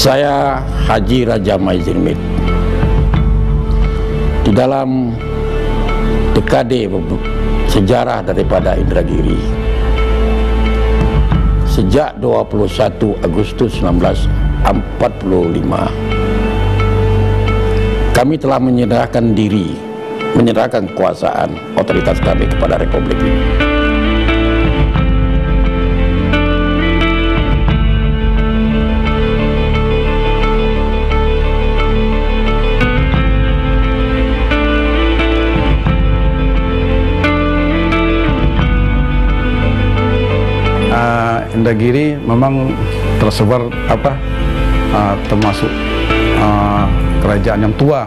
Saya Haji Raja Maizilmit. Di dalam dekade sejarah daripada Indragiri, sejak 21 Agustus 1945, kami telah menyerahkan diri, menyerahkan kekuasaan otoritas kami kepada Republik ini. Indragiri memang tersebar termasuk kerajaan yang tua,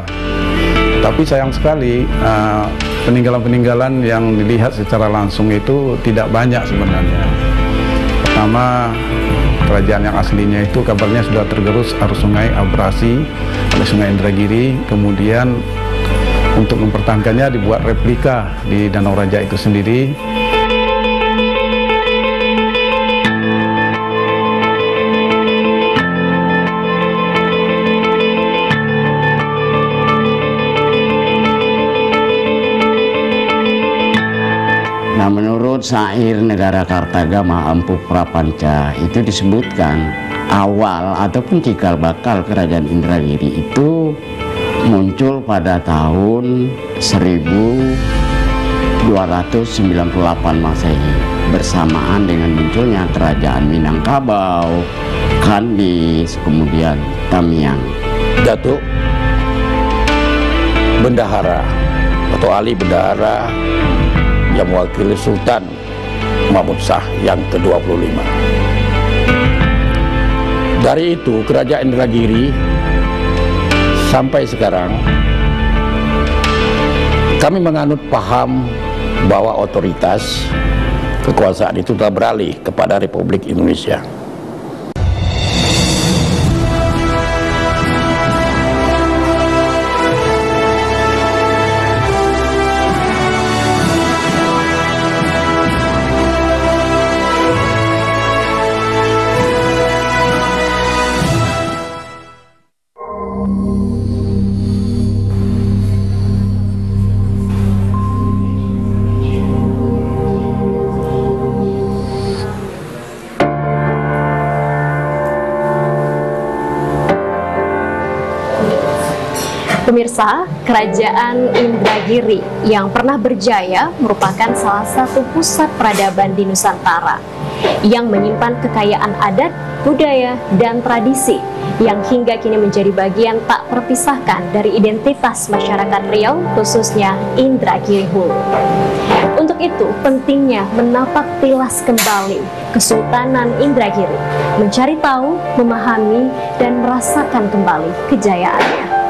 tapi sayang sekali peninggalan-peninggalan yang dilihat secara langsung itu tidak banyak sebenarnya. Pertama, kerajaan yang aslinya itu kabarnya sudah tergerus arus sungai abrasi oleh Sungai Indragiri. Kemudian untuk mempertahankannya dibuat replika di Danau Raja itu sendiri. Nah, menurut syair Negara Kartagama Empu Prapanca itu disebutkan awal ataupun cikal bakal kerajaan Indragiri itu muncul pada tahun 1298 Masehi bersamaan dengan munculnya kerajaan Minangkabau, Kandis, kemudian Tamiang. Datuk Bendahara atau ahli bendahara yang mewakili Sultan Mahmud Shah yang ke-25. Dari itu kerajaan Indragiri sampai sekarang kami menganut paham bahwa otoritas kekuasaan itu telah beralih kepada Republik Indonesia. Pemirsa, Kerajaan Indragiri yang pernah berjaya merupakan salah satu pusat peradaban di Nusantara yang menyimpan kekayaan adat, budaya, dan tradisi yang hingga kini menjadi bagian tak terpisahkan dari identitas masyarakat Riau, khususnya Indragiri Hulu. Untuk itu, pentingnya menapak tilas kembali Kesultanan Indragiri, mencari tahu, memahami, dan merasakan kembali kejayaannya.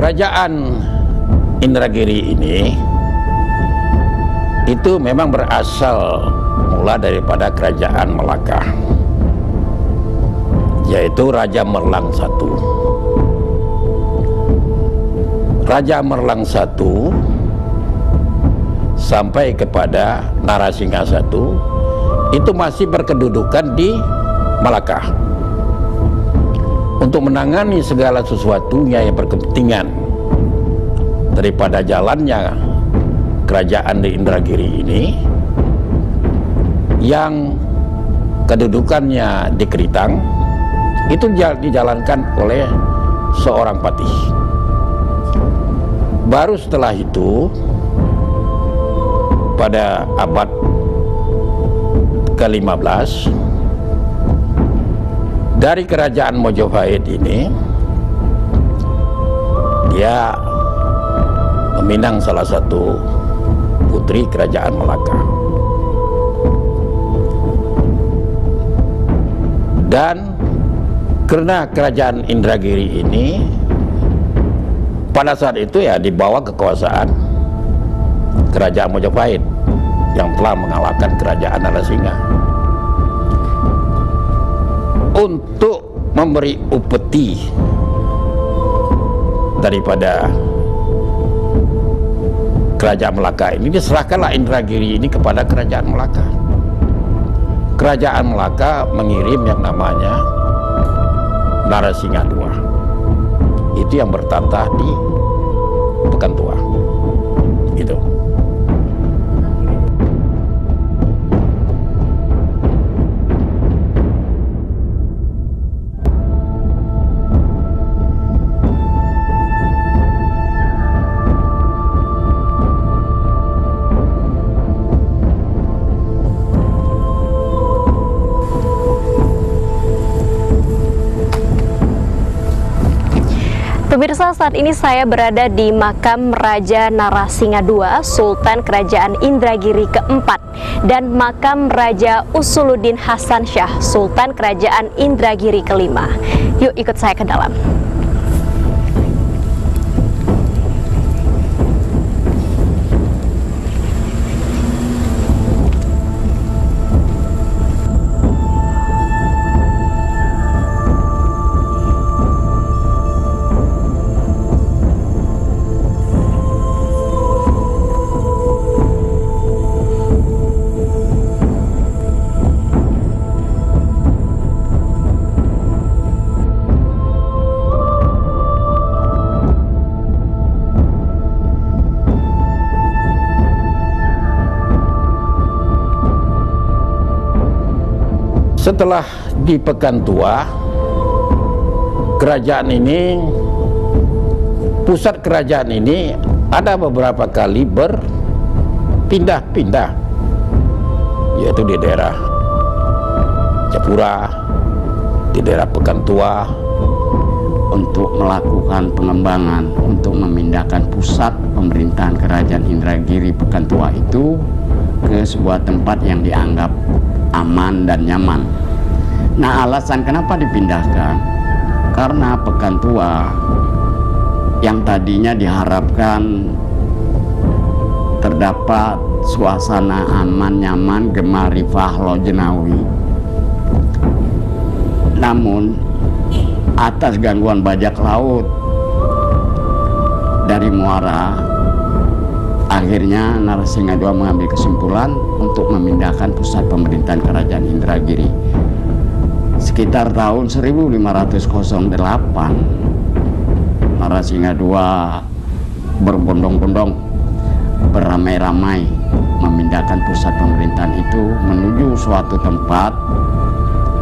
Kerajaan Indragiri ini itu memang berasal mula daripada Kerajaan Melaka, yaitu Raja Merlang I. Raja Merlang I sampai kepada Narasingha I itu masih berkedudukan di Melaka untuk menangani segala sesuatunya yang berkepentingan daripada jalannya kerajaan di Indragiri ini yang kedudukannya di Keritang itu dijalankan oleh seorang patih. Baru setelah itu pada abad ke-15 dari kerajaan Mojopahit ini dia meminang salah satu putri kerajaan Melaka. Dan karena kerajaan Indragiri ini pada saat itu ya di bawah kekuasaan kerajaan Mojopahit yang telah mengalahkan kerajaan Narasinga. Untuk memberi upeti daripada kerajaan Melaka ini, diserahkanlah Indragiri ini kepada kerajaan Melaka. Kerajaan Melaka mengirim yang namanya Narasinga II. Itu yang bertata di Pekantua. Itu. Pemirsa, saat ini saya berada di makam Raja Narasinga II, Sultan Kerajaan Indragiri keempat, dan makam Raja Usuluddin Hasan Shah, Sultan Kerajaan Indragiri kelima. Yuk ikut saya ke dalam. Setelah di Pekantua, kerajaan ini, pusat kerajaan ini ada beberapa kali berpindah-pindah, yaitu di daerah Japura, di daerah Pekantua, untuk melakukan pengembangan, untuk memindahkan pusat pemerintahan kerajaan Indragiri Pekantua itu ke sebuah tempat yang dianggap aman dan nyaman. Nah, alasan kenapa dipindahkan, karena Pekantua yang tadinya diharapkan terdapat suasana aman, nyaman, gemarifah, lojenawi, namun atas gangguan bajak laut dari muara, akhirnya Narasinga II mengambil kesimpulan untuk memindahkan pusat pemerintahan kerajaan Indragiri. Sekitar tahun 1508, Narasinga II berbondong-bondong, beramai-ramai memindahkan pusat pemerintahan itu menuju suatu tempat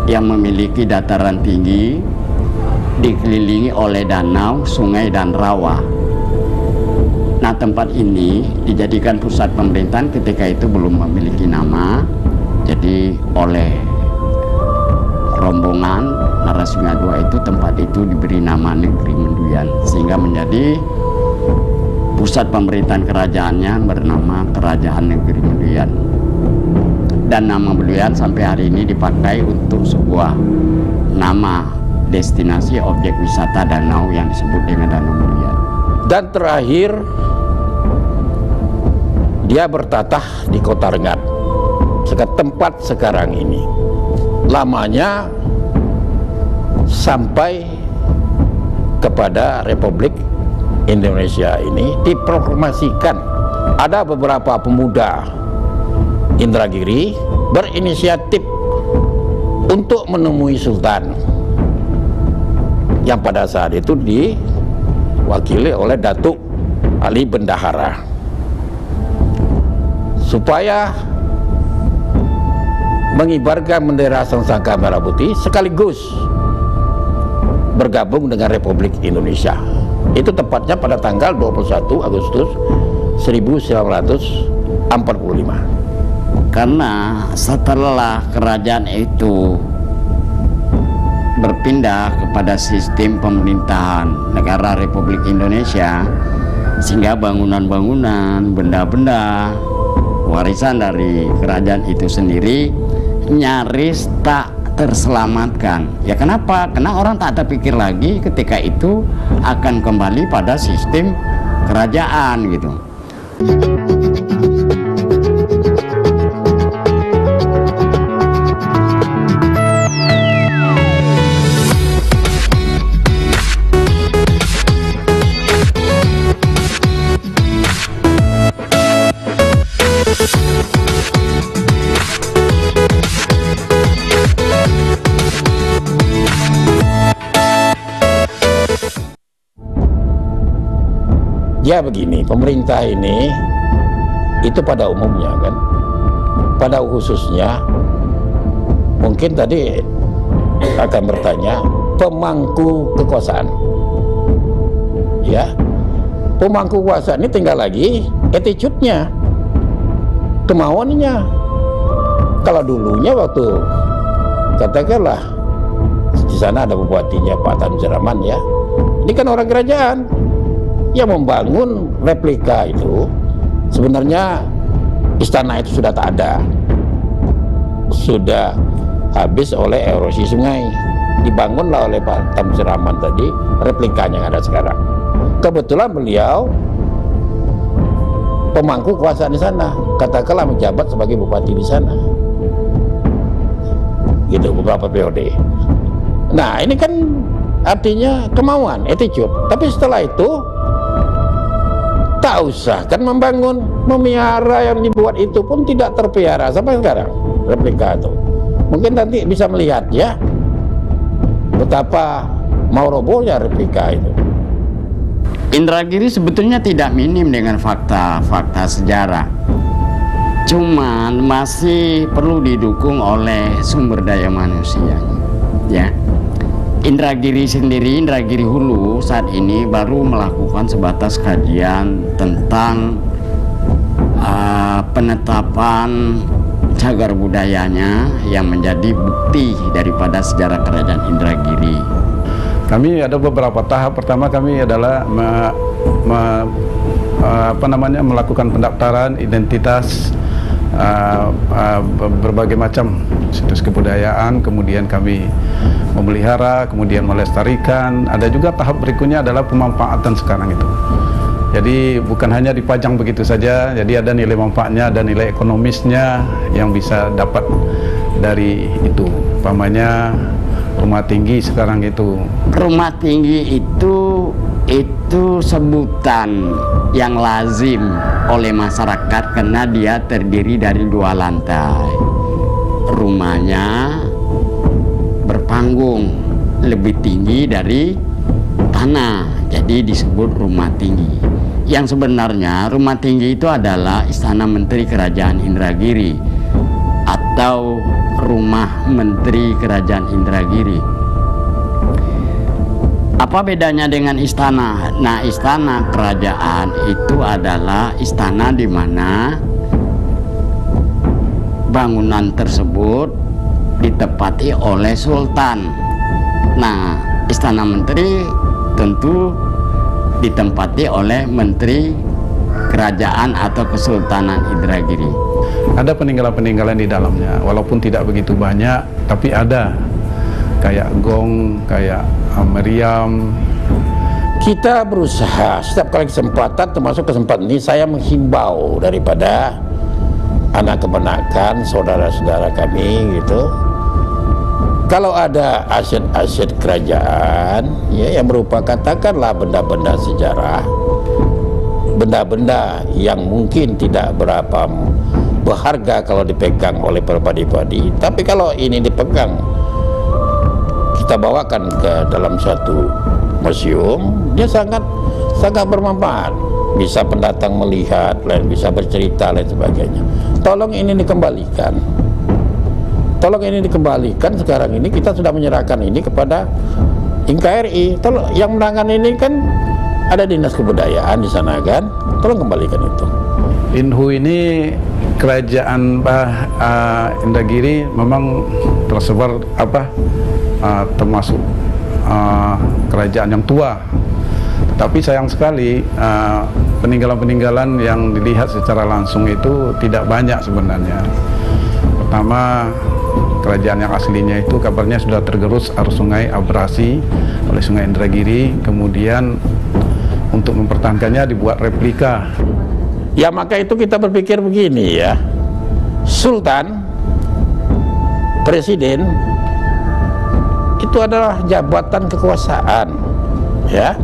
yang memiliki dataran tinggi, dikelilingi oleh danau, sungai, dan rawa. Nah, tempat ini dijadikan pusat pemerintahan ketika itu belum memiliki nama. Jadi oleh rombongan Narasinga II itu, tempat itu diberi nama Negeri Menduyan, sehingga menjadi pusat pemerintahan kerajaannya bernama Kerajaan Negeri Menduyan. Dan nama Menduyan sampai hari ini dipakai untuk sebuah nama destinasi objek wisata danau yang disebut dengan Danau Menduyan. Dan terakhir dia bertatah di Kota Rengat, tempat sekarang ini. Lamanya sampai kepada Republik Indonesia ini diproklamasikan. Ada beberapa pemuda Indragiri berinisiatif untuk menemui Sultan, yang pada saat itu diwakili oleh Datuk Ali Bendahara. supaya mengibarkan bendera Sangsaka Merah Putih sekaligus bergabung dengan Republik Indonesia. Itu tepatnya pada tanggal 21 Agustus 1945. Karena setelah kerajaan itu berpindah kepada sistem pemerintahan negara Republik Indonesia, sehingga bangunan-bangunan, benda-benda warisan dari kerajaan itu sendiri nyaris tak terselamatkan. Ya kenapa? Karena orang tak terpikir lagi ketika itu akan kembali pada sistem kerajaan gitu. Ya begini, pemerintah ini itu pada umumnya kan, pada khususnya mungkin tadi akan bertanya pemangku kekuasaan. Ya, pemangku kekuasaan ini tinggal lagi attitude-nya, kemauannya. Kalau dulunya waktu katakanlah di sana ada bupatinya Pak Tan Siraman ya, ini kan orang kerajaan. Yang membangun replika itu sebenarnya istana itu sudah tak ada, sudah habis oleh erosi sungai. Dibangunlah oleh Pak Tan Siraman tadi replikanya yang ada sekarang. Kebetulan beliau pemangku kekuasaan di sana, katakanlah menjabat sebagai bupati di sana, gitu beberapa periode. Nah ini kan artinya kemauan, attitude. Tapi setelah itu tak usah kan membangun, memelihara yang dibuat itu pun tidak terpelihara sampai sekarang replika itu. Mungkin nanti bisa melihat ya betapa mau robohnya replika itu. Indragiri sebetulnya tidak minim dengan fakta-fakta sejarah, cuman masih perlu didukung oleh sumber daya manusia ya. Indragiri sendiri, Indragiri Hulu saat ini baru melakukan sebatas kajian tentang penetapan cagar budayanya yang menjadi bukti daripada sejarah kerajaan Indragiri. Kami ada beberapa tahap. Pertama kami adalah melakukan pendaftaran identitas berbagai macam situs kebudayaan, kemudian kami memelihara, kemudian melestarikan. Ada juga tahap berikutnya adalah pemanfaatan sekarang itu. Jadi bukan hanya dipajang begitu saja, jadi ada nilai manfaatnya, ada nilai ekonomisnya yang bisa dapat dari itu. Umpamanya rumah tinggi sekarang itu. Rumah tinggi itu sebutan yang lazim oleh masyarakat karena dia terdiri dari 2 lantai. Rumahnya berpanggung lebih tinggi dari tanah, jadi disebut rumah tinggi. Yang sebenarnya rumah tinggi itu adalah Istana Menteri Kerajaan Indragiri atau Rumah Menteri Kerajaan Indragiri. Apa bedanya dengan istana? Nah, istana kerajaan itu adalah istana di mana bangunan tersebut ditempati oleh sultan. Nah, istana menteri tentu ditempati oleh menteri kerajaan atau kesultanan Indragiri. Ada peninggalan-peninggalan di dalamnya, walaupun tidak begitu banyak, tapi ada. Kayak gong, kayak meriam. Kita berusaha setiap kali kesempatan, termasuk kesempatan ini saya menghimbau daripada anak keponakan saudara-saudara kami gitu, kalau ada aset-aset kerajaan ya, yang berupa katakanlah benda-benda sejarah, benda-benda yang mungkin tidak berapa berharga kalau dipegang oleh pribadi-pribadi, tapi kalau ini dipegang, kita bawakan ke dalam suatu museum, dia sangat bermanfaat. bisa pendatang melihat, lain bisa bercerita, lain sebagainya. Tolong ini dikembalikan. Tolong ini dikembalikan. Sekarang ini kita sudah menyerahkan ini kepada NKRI. Tolong, yang menangani ini kan ada dinas kebudayaan di sana kan. Tolong kembalikan itu. Inhu ini kerajaan Indragiri memang tersebar termasuk kerajaan yang tua. Tapi sayang sekali peninggalan-peninggalan yang dilihat secara langsung itu tidak banyak sebenarnya. Pertama, kerajaan yang aslinya itu kabarnya sudah tergerus arus sungai abrasi oleh Sungai Indragiri. Kemudian untuk mempertahankannya dibuat replika. Ya maka itu kita berpikir begini ya, Sultan, Presiden itu adalah jabatan kekuasaan, ya.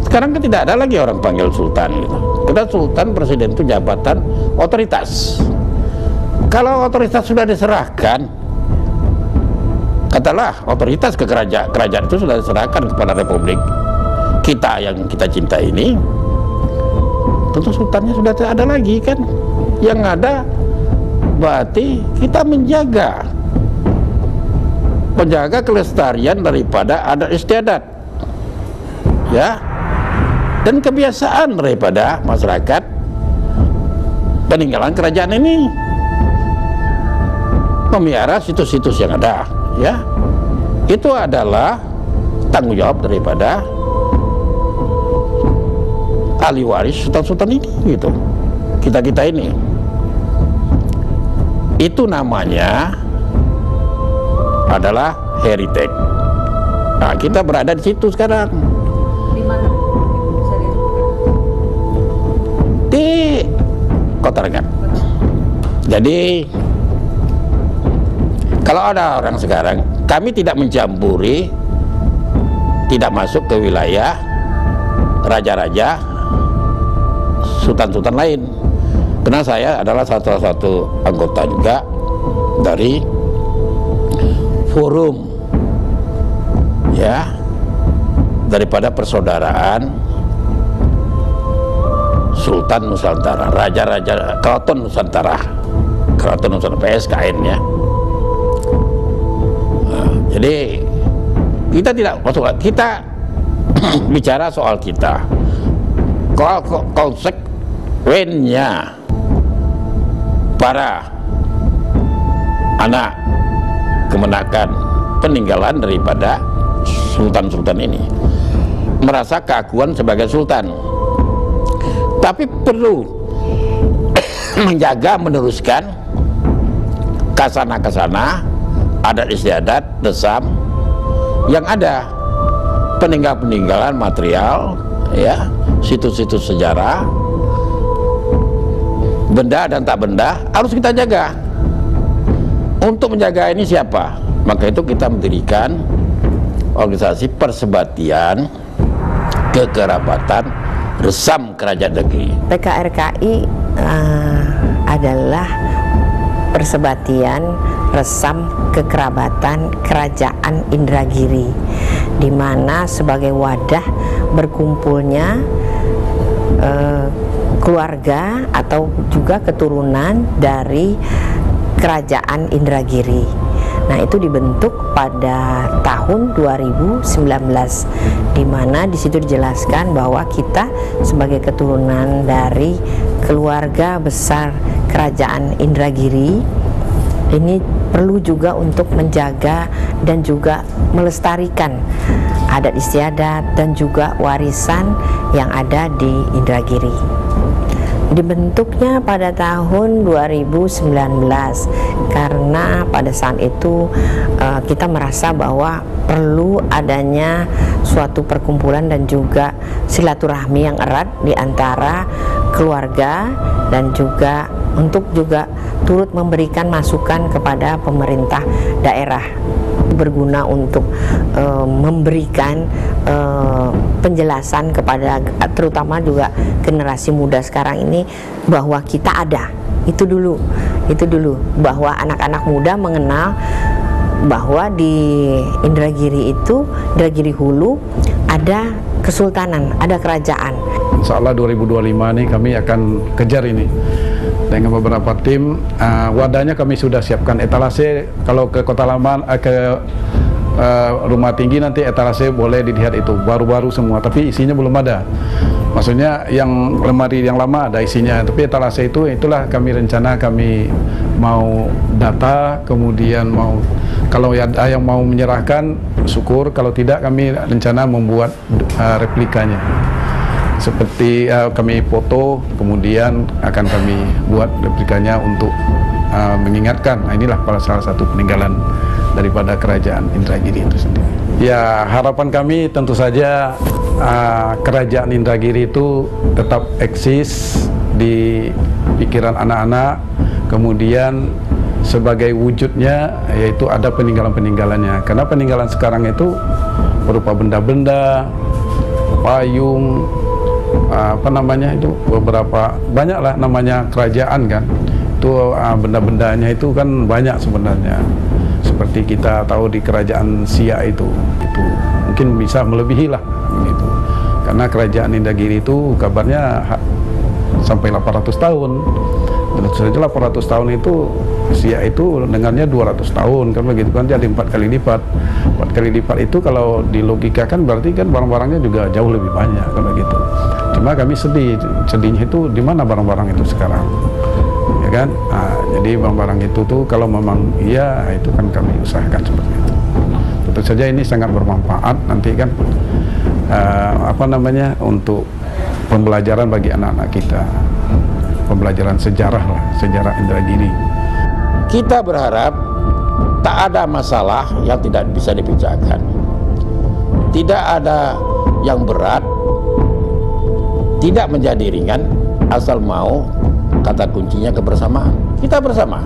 Sekarang kan tidak ada lagi orang panggil Sultan gitu. Kita Sultan, Presiden itu jabatan otoritas. Kalau otoritas sudah diserahkan, katalah otoritas kerajaan itu sudah diserahkan kepada Republik kita yang kita cinta ini, tentu sultannya sudah tidak ada lagi kan. Yang ada berarti kita menjaga kelestarian daripada adat istiadat, ya, dan kebiasaan daripada masyarakat peninggalan kerajaan ini, memelihara situs-situs yang ada, ya. Itu adalah tanggung jawab daripada ahli waris sultan-sultan ini, gitu. Kita ini. Itu namanya adalah heritage. Nah, kita berada di situ sekarang. Di mana? Bisa disebutkan? Di Kota Rengat. Jadi kalau ada orang sekarang, kami tidak mencampuri, tidak masuk ke wilayah raja-raja, sultan-sultan lain, karena saya adalah salah satu anggota juga dari forum, ya, daripada persaudaraan Sultan Nusantara, Raja-Raja Keraton Nusantara, PSKN, ya. Nah, jadi kita tidak masuk, kita bicara soal kita, konsekuensinya para anak kemenakan peninggalan daripada sultan-sultan ini merasa keakuan sebagai sultan, tapi perlu menjaga, meneruskan kasana-kasana adat istiadat desam yang ada, peninggalan material, ya, situs-situs sejarah, benda dan tak benda harus kita jaga. Untuk menjaga ini siapa? Maka itu kita mendirikan organisasi Persebatian Kekerabatan Resam Kerajaan Negeri. PKRKI adalah Persebatian Resam Kekerabatan Kerajaan Indragiri, di mana sebagai wadah berkumpulnya keluarga atau juga keturunan dari Kerajaan Indragiri. Nah, itu dibentuk pada tahun 2019, di mana di situ dijelaskan bahwa kita sebagai keturunan dari keluarga besar Kerajaan Indragiri ini perlu juga untuk menjaga dan juga melestarikan adat istiadat dan juga warisan yang ada di Indragiri. Dibentuknya pada tahun 2019 karena pada saat itu kita merasa bahwa perlu adanya suatu perkumpulan dan juga silaturahmi yang erat di antara keluarga dan juga untuk juga turut memberikan masukan kepada pemerintah daerah, berguna untuk memberikan penjelasan kepada terutama juga generasi muda sekarang ini bahwa kita ada. Itu dulu bahwa anak-anak muda mengenal bahwa di Indragiri itu, Indragiri Hulu, ada kesultanan, ada kerajaan. Insya Allah 2025 ini kami akan kejar ini dengan beberapa tim. Wadahnya kami sudah siapkan etalase. Kalau ke Kota Lama, ke Rumah Tinggi nanti etalase boleh dilihat itu baru-baru semua, tapi isinya belum ada. Maksudnya yang lemari yang lama ada isinya, tapi etalase itulah kami rencana, kami mau data, kemudian mau kalau ada yang mau menyerahkan syukur, kalau tidak kami rencana membuat replikanya. Seperti kami foto, kemudian akan kami buat replikanya untuk mengingatkan. Nah, inilah salah satu peninggalan daripada kerajaan Indragiri itu sendiri. Ya, harapan kami tentu saja kerajaan Indragiri itu tetap eksis di pikiran anak-anak, kemudian sebagai wujudnya yaitu ada peninggalan-peninggalannya. Karena peninggalan sekarang itu berupa benda-benda, payung, itu beberapa banyaklah namanya kerajaan kan. Itu benda-bendanya itu kan banyak sebenarnya. Seperti kita tahu di kerajaan Siak itu mungkin bisa melebihi lah gitu. Karena kerajaan Indragiri itu kabarnya sampai 800 tahun. Dan saja 800 tahun itu Siak itu dengannya 200 tahun kan begitu kan, jadi 4 kali lipat. 4 kali lipat itu kalau dilogikakan berarti kan barang-barangnya juga jauh lebih banyak kan begitu. Cuma kami sedihnya itu di mana barang-barang itu sekarang. Ya kan? Nah, jadi barang-barang itu tuh kalau memang iya itu kan kami usahakan seperti itu. Tentu saja ini sangat bermanfaat nanti kan untuk pembelajaran bagi anak-anak kita, pembelajaran sejarah lah, sejarah Indragiri. Kita berharap tak ada masalah yang tidak bisa dibicarakan, tidak ada yang berat, tidak menjadi ringan, asal mau. Kata kuncinya kebersamaan. Kita bersama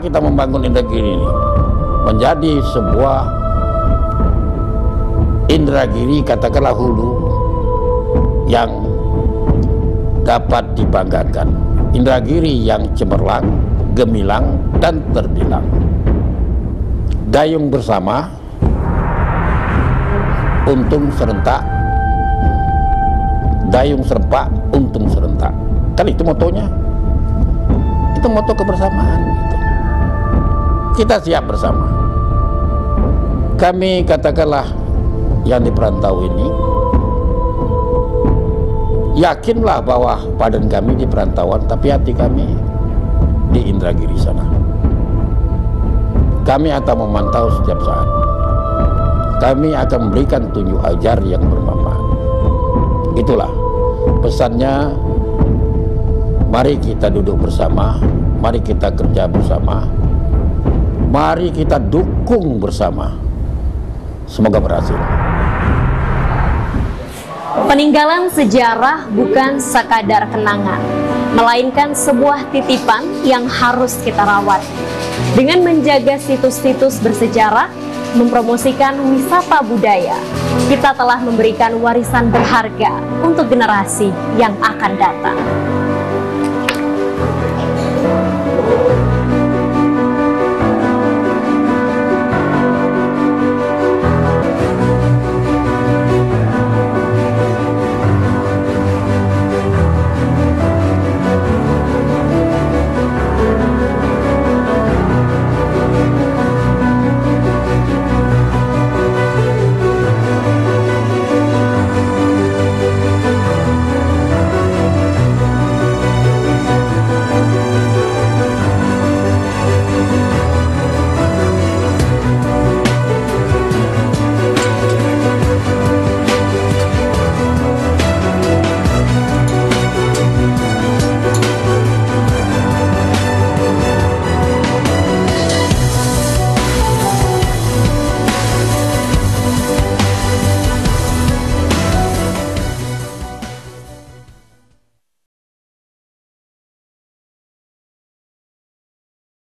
kita membangun Indragiri ini menjadi sebuah Indragiri, katakanlah hulu yang dapat dibanggakan. Indragiri yang cemerlang, gemilang, dan terbilang. Dayung bersama, untung serentak. Dayung serempak, untung serentak. Kan itu motonya, itu moto kebersamaan gitu. Kita siap bersama. Kami katakanlah yang di perantau ini yakinlah bahwa badan kami di perantauan, tapi hati kami di Indragiri sana. Kami akan memantau setiap saat. Kami akan memberikan tunjuk ajar yang bermanfaat. Itulah pesannya. Mari kita duduk bersama, mari kita kerja bersama, mari kita dukung bersama. Semoga berhasil. Peninggalan sejarah bukan sekadar kenangan, melainkan sebuah titipan yang harus kita rawat. Dengan menjaga situs-situs bersejarah, mempromosikan wisata budaya, kita telah memberikan warisan berharga untuk generasi yang akan datang.